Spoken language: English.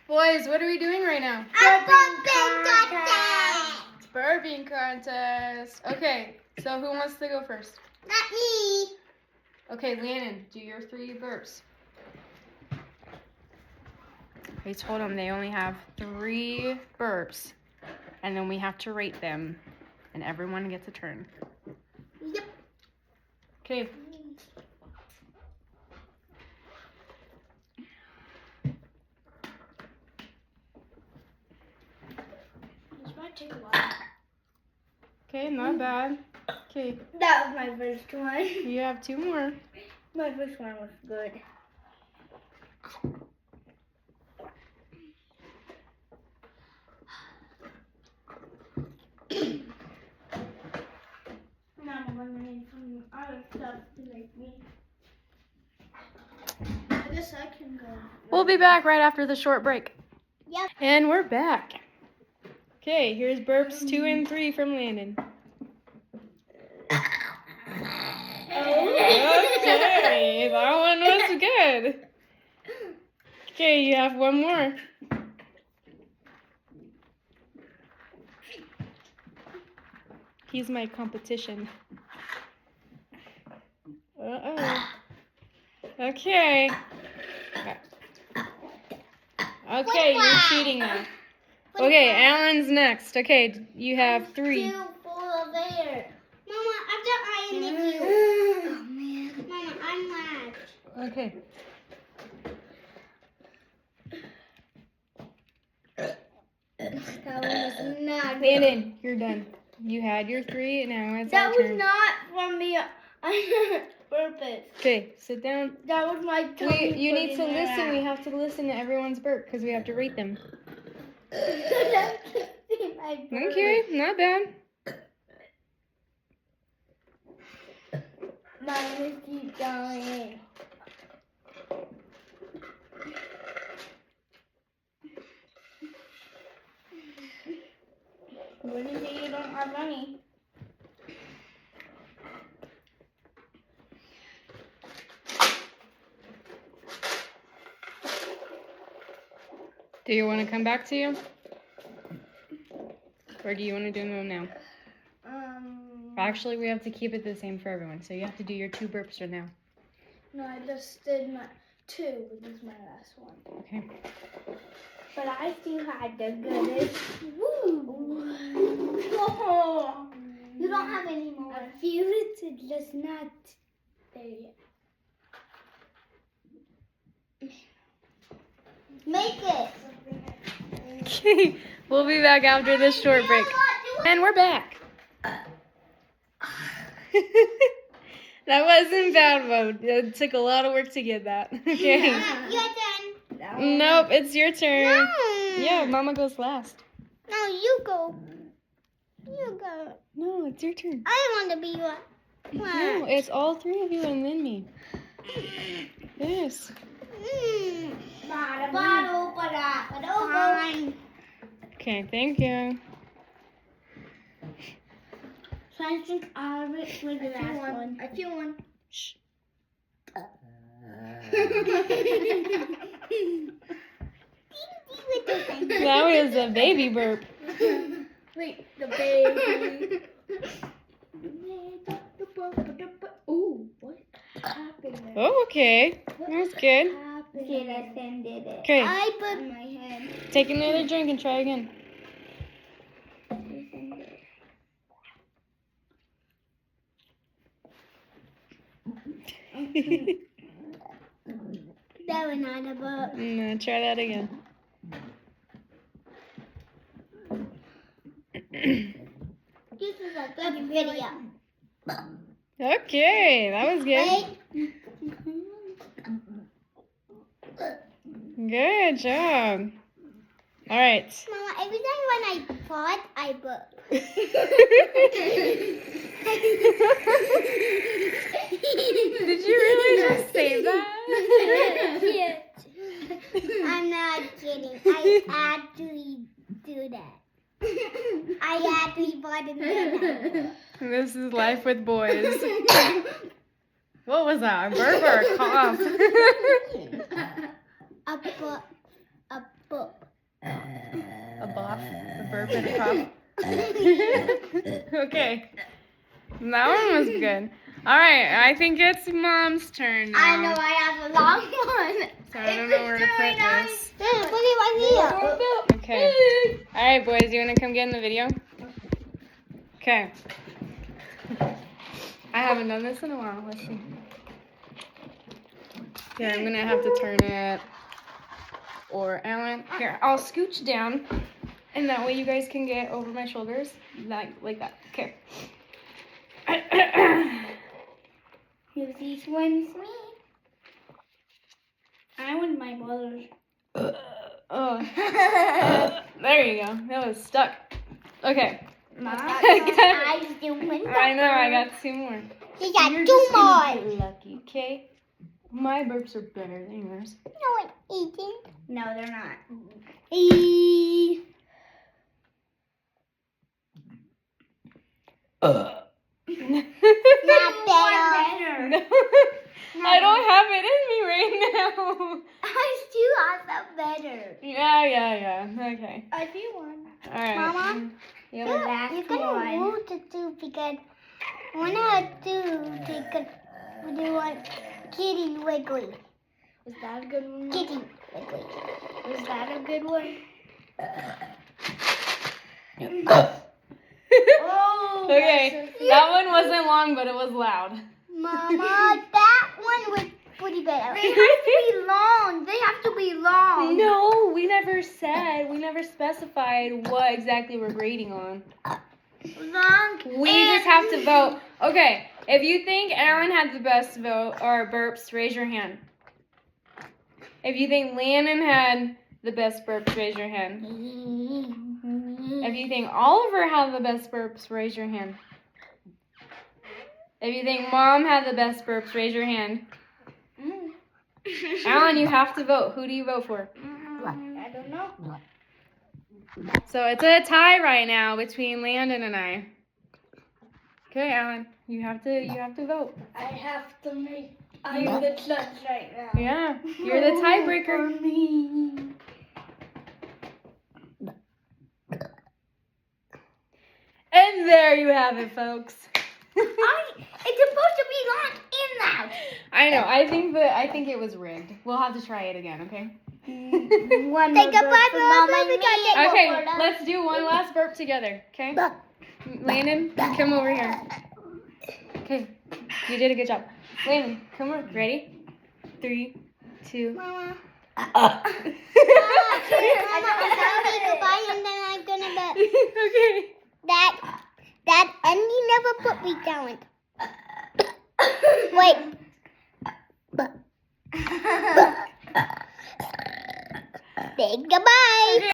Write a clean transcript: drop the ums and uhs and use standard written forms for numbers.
Boys, what are we doing right now? Burping contest. Burping contest. Okay, so who wants to go first? Not me. Okay, Landon, do your 3 burps. I told them they only have 3 burps, and then we have to rate them, and everyone gets a turn. Yep. Okay. This might take a while. Okay, not bad. Okay, That was my first one. you have 2 more. My first one was good. Now I'm gonna need some other stuff to make me. I guess I can go. We'll be back right after the short break. Yep. And we're back. Okay, here's burps 2 and 3 from Landon. Okay, that one was good. Okay, you have 1 more. He's my competition. Uh-oh. Okay. Okay, you're cheating now. Okay, Alan's next. Okay, you have 3. Two full of air. Mama, I've got my interview. Oh man. Mama, I'm last. Okay. That was not good. Landon, you're done. You had your 3, and now it's That our was turn. not from me. I purpose. Okay, sit down. That was my tongue. You need to listen. We have to listen to everyone's burp because we have to rate them. Okay, not bad. Mine is deep going. When you say you don't have money? Do you want to come back to you? Or do you want to do them now? Actually, we have to keep it the same for everyone. So you have to do your 2 burps right now. No, I just did my 2. This is my last one. Okay. But I still had the goodest. Woo! Oh, you don't have any more. I feel it. It's just not there yet. Make it. Okay, we'll be back after this short break. And we're back. That wasn't bad, Mo. It took a lot of work to get that. Okay. Your turn. Nope, it's your turn. No. Yeah, Mama goes last. No, you go. You go. No, it's your turn. I want to be one. No, it's all 3 of you and then me. Yes. Fine. Okay, thank you. So I think I'll wait for the last one. I feel one. Shh. That was a baby burp. Wait, the baby. Ooh, what happened there? Oh, okay. That's good. Okay. I put my hand. Take another drink and try again. That was not a book. No, try that again. This is a good video. Okay, that was good. Wait. Good job. All right. Mama, every time when I fart, I burp. Did you really just say that? Yes. I'm not kidding. I actually do that. I actually fart and do that. This is life with boys. What was that? A burp or a cough? A A burp. A buff, a burp, and a cough. Okay. That one was good. All right, I think it's Mom's turn now. I know I have a long one. So I don't know where to put this. Put it right here. Okay. All right, boys, you want to come get in the video? Okay. I haven't done this in a while. Let's see. Here, I'm going to have to turn it. Or Alan. Here, I'll scooch down. And that way you guys can get over my shoulders. Like that. Okay. Here's these ones. Me. I want my brothers. There you go. That was stuck. Okay. Mom, I know, I got 2 more. You got You're 2 just gonna more. get lucky, okay? My burps are better than yours. No one eating. No, they're not. Not better. No. I don't have it in me right now. I still have that better. Yeah. Okay. I do one. All right. Mama? Yep. You're gonna move the 2 because when I do one kitty wiggly. Was that a good one? Kitty wiggly. Was that a good one? Oh. Okay. That one wasn't long, but it was loud. Mama, that one was pretty better. They have to be long. They have to be long. No, we never specified what exactly we're grading on. Long. We just have to vote. Okay, if you think Aaron had the best vote or burps, raise your hand. If you think Landon had the best burps, raise your hand. If you think Oliver had the best burps, raise your hand. If you think Mom had the best burps, raise your hand. Alan, you have to vote. Who do you vote for? I don't know. So it's a tie right now between Landon and I. Okay, Alan, you have to vote. I have to make. I'm the judge right now. Yeah, you're the tiebreaker. And there you have it, folks. It's supposed to be long in that. I know. I think it was rigged. We'll have to try it again, okay? One Take a bite, Mama. Okay, let's do one last burp together, okay? Landon, come over here. Okay, you did a good job. Landon, come over. Ready? 3, 2. Mama. Mama, Goodbye, and then I'm gonna bet. Okay. Dad, and you never put me down. Wait. Say goodbye.